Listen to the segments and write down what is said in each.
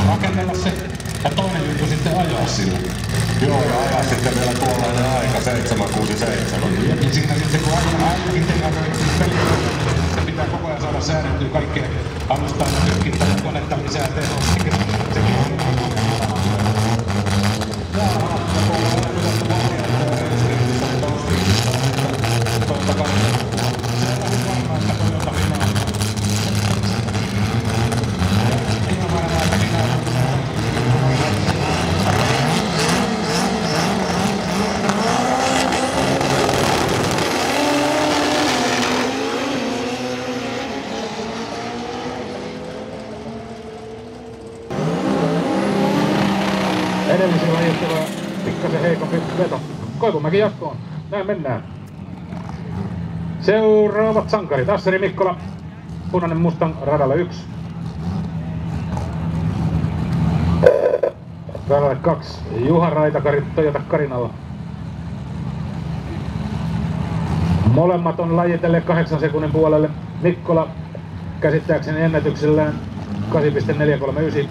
rakennella se ja toinen juttu sitten ajaa sillä. Joo, ja ajaa sitten vielä tuollainen aika 767. Ja siinä sitten kun ainakin tehdään pelikoneita, se pitää koko ajan saada säädettyä kaikkea alustaa tutkintaa ja konetta lisää tehoa. Sekin on edellisellä ajattelua pikkasen heikompi veto. Koivumäki jatkoon. Näin mennään. Seuraavat sankarit. Asseri Mikkola. Punainen Mustang radalle 1. Radalle 2. Juha Raitakari Toyota Carinalla. Molemmat on lajitelleet 8 sekunnin puolelle. Mikkola käsittääkseni ennätyksellään 8.439.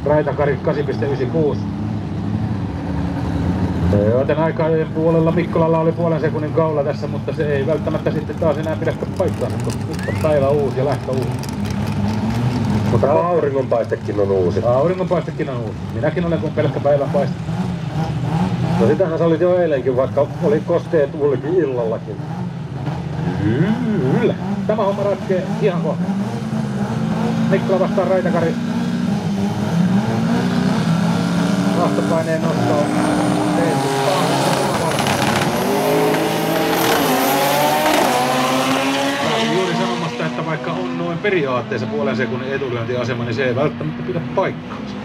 Raitakari 8.96. Joten aikainen puolella Mikkolalla oli puolen sekunnin kaula tässä, mutta se ei välttämättä sitten taas enää pidä paikkaansa, koska nyt on päivä uusi ja lähtö uusi. Mutta auringonpaistekin on uusi. Auringonpaistekin on uusi. Minäkin olen kuin pelkkä päivänpaiste. No sitähän sä olit jo eilenkin, vaikka oli kosteet tuulikin illallakin. Kyllä. Tämä homma ratkee ihan kohta. Mikkola vastaan Raitakari. Vahtopaineen nosto. Juuri sanomasta, että vaikka on noin periaatteessa puolen sekunnin etulyöntiasema, niin se ei välttämättä pidä paikkaansa.